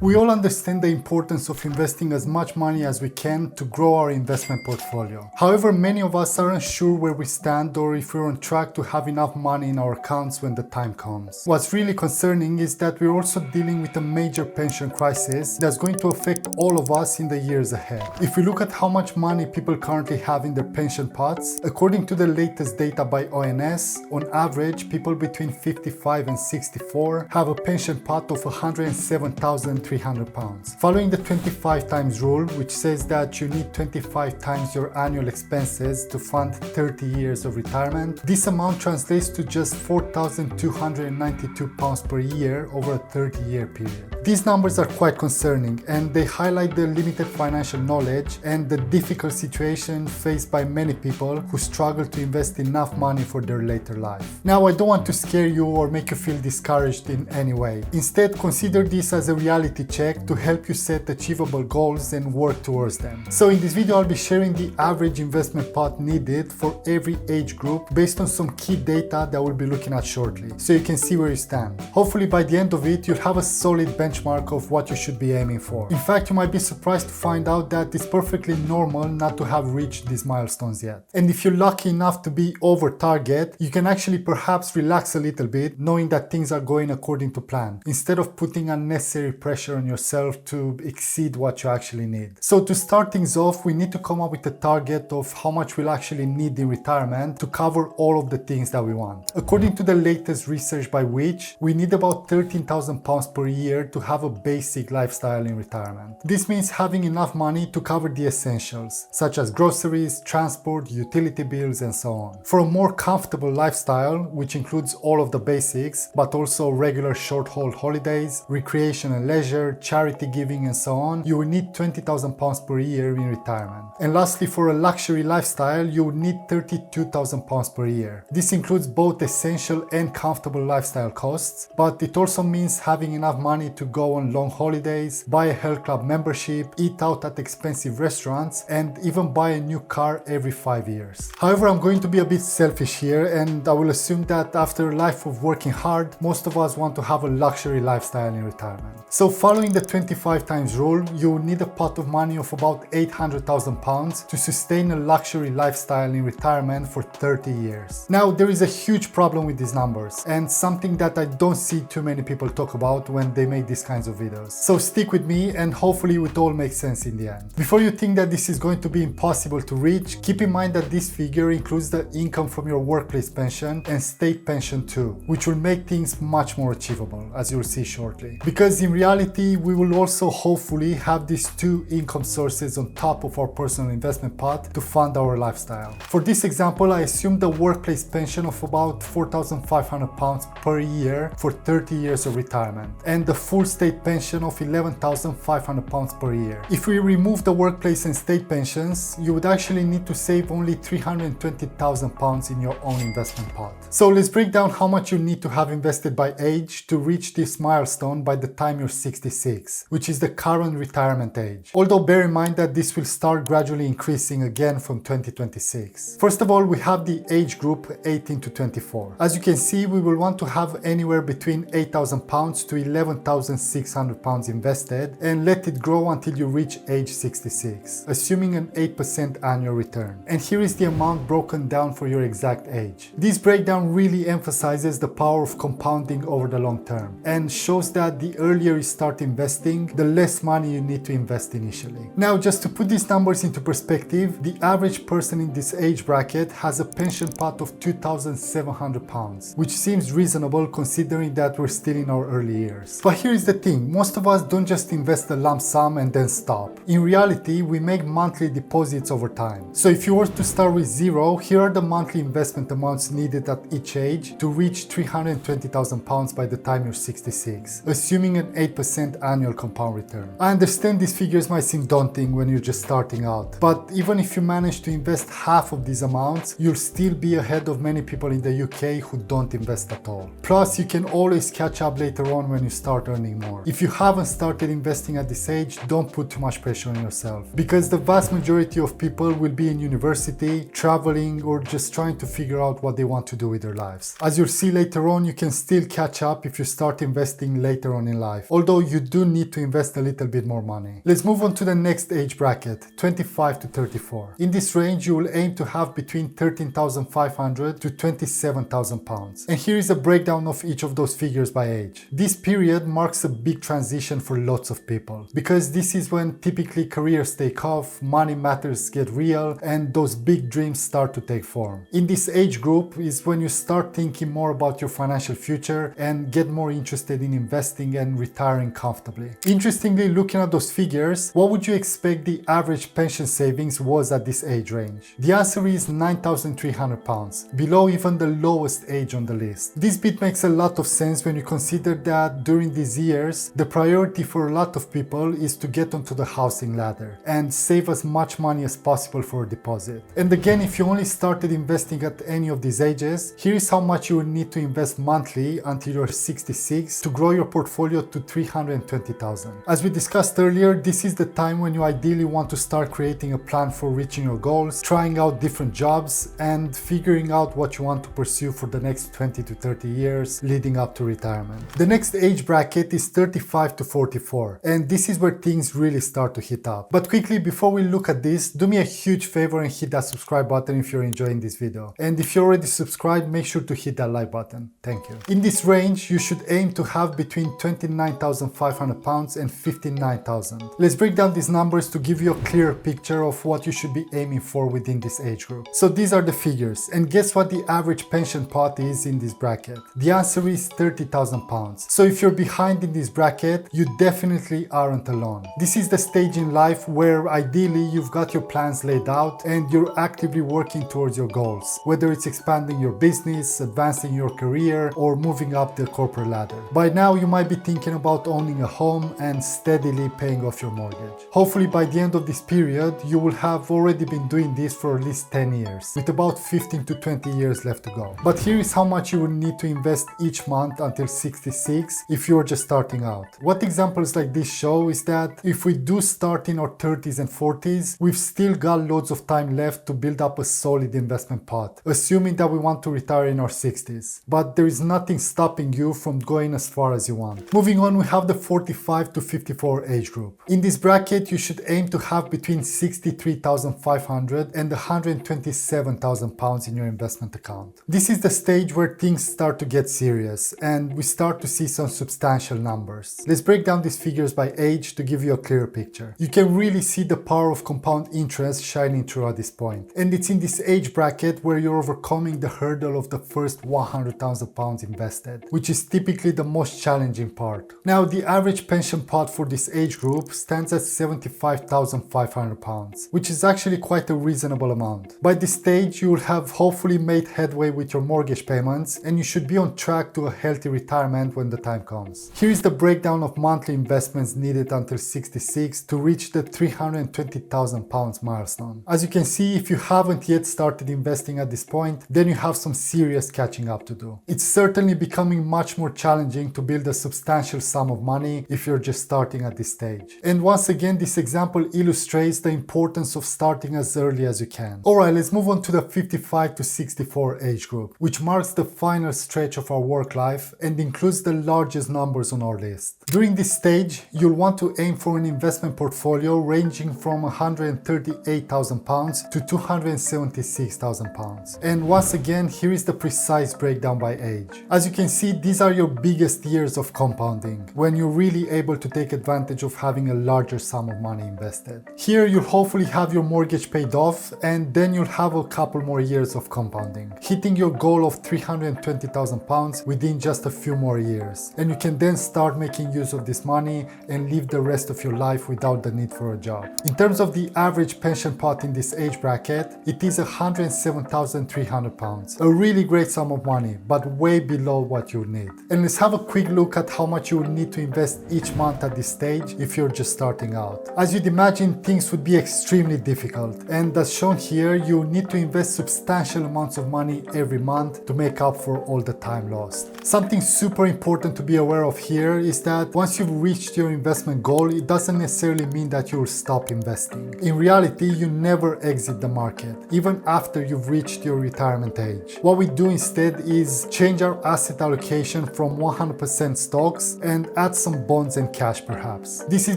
We all understand the importance of investing as much money as we can to grow our investment portfolio. However, many of us aren't sure where we stand or if we're on track to have enough money in our accounts when the time comes. What's really concerning is that we're also dealing with a major pension crisis that's going to affect all of us in the years ahead. If we look at how much money people currently have in their pension pots, according to the latest data by ONS, on average, people between 55 and 64 have a pension pot of £107,300. Following the 25 times rule, which says that you need 25 times your annual expenses to fund 30 years of retirement, this amount translates to just £4,292 per year over a 30-year period. These numbers are quite concerning, and they highlight the limited financial knowledge and the difficult situation faced by many people who struggle to invest enough money for their later life. Now, I don't want to scare you or make you feel discouraged in any way. Instead, consider this as a reality check to help you set achievable goals and work towards them. So in this video, I'll be sharing the average investment pot needed for every age group based on some key data that we'll be looking at shortly, so you can see where you stand. Hopefully by the end of it, you'll have a solid benchmark of what you should be aiming for. In fact, you might be surprised to find out that it's perfectly normal not to have reached these milestones yet. And if you're lucky enough to be over target, you can actually perhaps relax a little bit knowing that things are going according to plan, instead of putting unnecessary pressure on yourself to exceed what you actually need. So to start things off, we need to come up with a target of how much we'll actually need in retirement to cover all of the things that we want. According to the latest research by Which, we need about £13,000 per year to have a basic lifestyle in retirement. This means having enough money to cover the essentials, such as groceries, transport, utility bills, and so on. For a more comfortable lifestyle, which includes all of the basics, but also regular short-haul holidays, recreation and leisure, charity giving, and so on, you will need £20,000 per year in retirement. And lastly, for a luxury lifestyle, you will need £32,000 per year. This includes both essential and comfortable lifestyle costs, but it also means having enough money to go on long holidays, buy a health club membership, eat out at expensive restaurants, and even buy a new car every 5 years. However, I'm going to be a bit selfish here, and I will assume that after a life of working hard, most of us want to have a luxury lifestyle in retirement. So following the 25 times rule, you will need a pot of money of about £800,000 to sustain a luxury lifestyle in retirement for 30 years. Now, there is a huge problem with these numbers, and something that I don't see too many people talk about when they make these kinds of videos. So stick with me, and hopefully it all makes sense in the end. Before you think that this is going to be impossible to reach, keep in mind that this figure includes the income from your workplace pension and state pension too, which will make things much more achievable, as you'll see shortly. Because in reality, we will also hopefully have these two income sources on top of our personal investment pot to fund our lifestyle. For this example, I assume the workplace pension of about £4,500 per year for 30 years of retirement, and the full state pension of £11,500 per year. If we remove the workplace and state pensions, you would actually need to save only £320,000 in your own investment pot. So let's break down how much you need to have invested by age to reach this milestone by the time you're 66, which is the current retirement age. Although bear in mind that this will start gradually increasing again from 2026. First of all, we have the age group 18 to 24. As you can see, we will want to have anywhere between £8,000 to £11,600 invested and let it grow until you reach age 66, assuming an 8% annual return. And here is the amount broken down for your exact age. This breakdown really emphasizes the power of compounding over the long term and shows that the earlier you start investing, the less money you need to invest initially. Now, just to put these numbers into perspective, the average person in this age bracket has a pension pot of £2,700, which seems reasonable considering that we're still in our early years. But here is the thing, most of us don't just invest a lump sum and then stop. In reality, we make monthly deposits over time. So if you were to start with zero, here are the monthly investment amounts needed at each age to reach £320,000 by the time you're 66, assuming an 8% annual compound return. I understand these figures might seem daunting when you're just starting out, but even if you manage to invest half of these amounts, you'll still be ahead of many people in the UK who don't invest at all. Plus, you can always catch up later on when you start earning more. If you haven't started investing at this age, don't put too much pressure on yourself, because the vast majority of people will be in university, traveling, or just trying to figure out what they want to do with their lives. As you'll see later on, you can still catch up if you start investing later on in life, although you do need to invest a little bit more money. Let's move on to the next age bracket, 25 to 34. In this range, you will aim to have between 13,500 to 27,000 pounds. And here is a breakdown of each of those figures by age. This period marks a big transition for lots of people, because this is when typically careers take off, money matters get real, and those big dreams start to take form. In this age group is when you start thinking more about your financial future and get more interested in investing and retiring comfortably. Interestingly, looking at those figures, what would you expect the average pension savings was at this age range? The answer is 9,300 pounds, below even the lowest age on the list. This bit makes a lot of sense when you consider that during these years, the priority for a lot of people is to get onto the housing ladder and save as much money as possible for a deposit. And again, if you only started investing at any of these ages, here is how much you will need to invest monthly until you're 66 to grow your portfolio to 320,000. As we discussed earlier, this is the time when you ideally want to start creating a plan for reaching your goals, trying out different jobs, and figuring out what you want to pursue for the next 20 to 30 years leading up to retirement. The next age bracket is 35 to 44, and this is where things really start to heat up. But quickly, before we look at this, do me a huge favor and hit that subscribe button if you're enjoying this video. And if you're already subscribed, make sure to hit that like button. Thank you. In this range, you should aim to have between 29,500 pounds and 59,000. Let's break down these numbers to give you a clearer picture of what you should be aiming for within this age group. So these are the figures, and guess what the average pension pot is in this bracket? The answer is 30,000 pounds. So if you're behind in this bracket, you definitely aren't alone. This is the stage in life where ideally you've got your plans laid out and you're actively working towards your goals, whether it's expanding your business, advancing your career, or moving up the corporate ladder. By now, you might be thinking about owning a home and steadily paying off your mortgage. Hopefully by the end of this period, you will have already been doing this for at least 10 years, with about 15 to 20 years left to go. But here is how much you will need to invest each month until 66 if you're just starting out. What examples like this show is that if we do start in our 30s and 40s, we've still got loads of time left to build up a solid investment pot, assuming that we want to retire in our 60s. But there is nothing stopping you from going as far as you want. Moving on, we have the 45 to 54 age group. In this bracket, you should aim to have between 63,500 and 127,000 pounds in your investment account. This is the stage where things start to get serious and we start to see some substantial numbers. Let's break down these figures by age to give you a clearer picture. You can really see the power of compound interest shining through at this point. And it's in this age bracket where you're overcoming the hurdle of the first 100,000 pounds invested, which is typically the most challenging part. Now, the average pension pot for this age group stands at 75,500 pounds, which is actually quite a reasonable amount. By this stage, you will have hopefully made headway with your mortgage payments and you should be on track to a healthy retirement when the time comes. Here is the breakdown of monthly investments needed until 66 to reach the 320,000 pounds milestone. As you can see, if you haven't yet started investing at this point, then you have some serious catching up to do. It's certainly becoming much more challenging to build a substantial sum of money if you're just starting at this stage. And once again, this example illustrates the importance of starting as early as you can. Alright, let's move on to the 55 to 64 age group, which marks the final stretch of our work life and includes the largest numbers on our list. During this stage, you'll want to aim for an investment portfolio ranging from 138,000 pounds to 276,000 pounds. And once again, here is the precise breakdown by age. As you can see, these are your biggest years of compounding, when you're really able to take advantage of having a larger sum of money invested. Here, you'll hopefully have your mortgage paid off, and then you'll have a couple more years of compounding, hitting your goal of 320,000 pounds within just a few more years. And you can then start making use of this money and live the rest of your life without the need for a job. In terms of the average pension pot in this age bracket, it is 107,300 pounds. A really great sum of money, but way below what you need. And let's have a quick look at how much you will need to invest each month at this stage if you're just starting out. As you'd imagine, things would be extremely difficult, and as shown here, you need to invest substantial amounts of money every month to make up for all the time lost. Something super important to be aware of here is that once you've reached your investment goal, it doesn't necessarily mean that you'll stop investing. In reality, you never exit the market, even after you've reached your retirement age. What we do instead is change our asset allocation from 100% stocks and add some bonds and cash perhaps. This is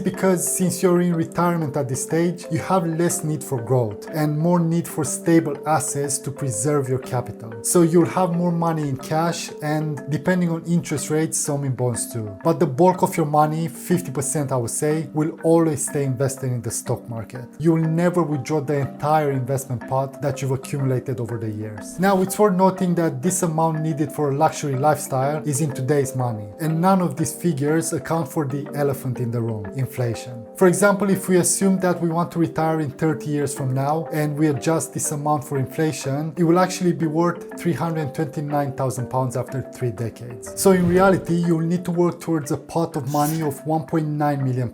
because since you're in retirement at this stage, you have less need for growth and more need for stable assets to preserve your capital. So you'll have more money in cash and, depending on interest rates, some in bonds too. But the bulk of your money, 50% I would say, will always stay invested in the stock market. You will never withdraw the entire investment pot that you've accumulated over the years. Now, it's worth noting that this amount needed for a luxury lifestyle is in today's money, and none of these figures account for the elephant in the room, inflation. For example, if we assume that we want to retire in 30 years from now and we adjust this amount for inflation, it will actually be worth £329,000 after 3 decades. So in reality, you will need to work towards a pot of money of £1.9 million,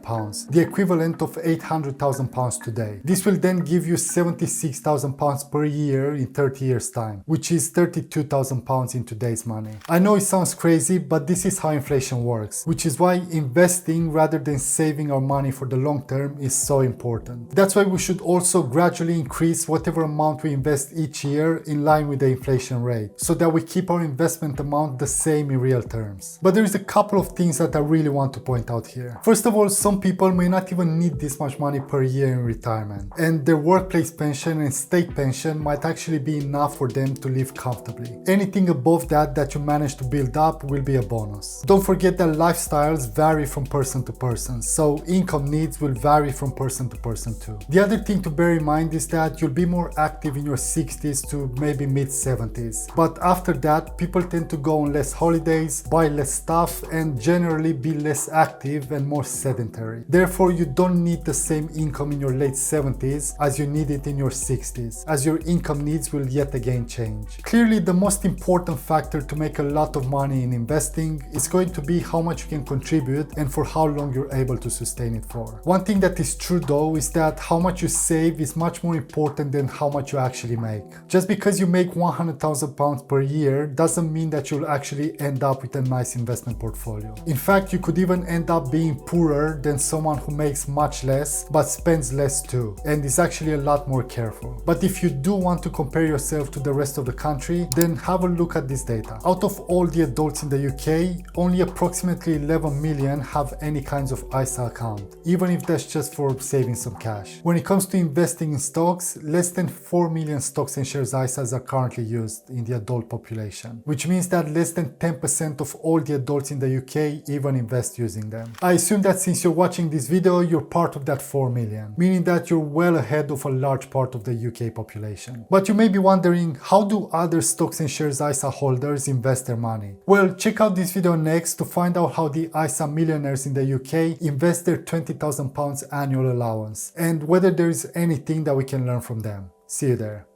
the equivalent of £800,000 today. This will then give you £76,000 per year in 30 years time, which is £32,000 in today's money. I know it sounds crazy, but this is how inflation works, which is why investing rather than saving our money for the long term is so important. That's why we should also gradually increase whatever amount we invest each year in line with the inflation rate, so that we keep our investment amount the same in real terms. But there is a couple of things that I really want to point out here. First of all, some people may not even need this much money per year in retirement, and their workplace pension and state pension might actually be enough for them to live comfortably. Anything above that you manage to build up will be a bonus. Don't forget that lifestyles vary from person to person, so income needs will vary from person to person too. The other thing to bear in mind is that you'll be more active in your 60s to maybe mid 70s, but after that people tend to go on less holidays, buy less stuff, and generally be less active and more sedentary. Therefore, you don't need the same income in your late 70s as you need it in your 60s, as your income needs will yet again change. Clearly, the most important factor to make a lot of money in investing is going to be how much you can contribute and for how long you're able to sustain it for. One thing that is true though is that how much you save is much more important than how much you actually make. Just because you make £100,000 per year doesn't mean that you'll actually end up with a nice investment portfolio. In fact, you could even end up being poorer than someone who makes much less but spends less too, and is actually a lot more careful. But if you do want to compare yourself to the rest of the country, then have a look at this data. Out of all the adults in the UK, only approximately 11 million have any kinds of ISA account, even if that's just for saving some cash. When it comes to investing in stocks, less than 4 million stocks and shares ISAs are currently used in the adult population, which means that less than 10% of all the adults in the UK even invest using them. I assume that since you're watching this video, you're part of that 4 million, meaning that you're well ahead of a large part of the UK population. But you may be wondering, how do other stocks and shares ISA holders invest their money? Well, check out this video next to find out how the ISA millionaires in the UK invest their £20,000 annual allowance, and whether there is anything that we can learn from them. See you there.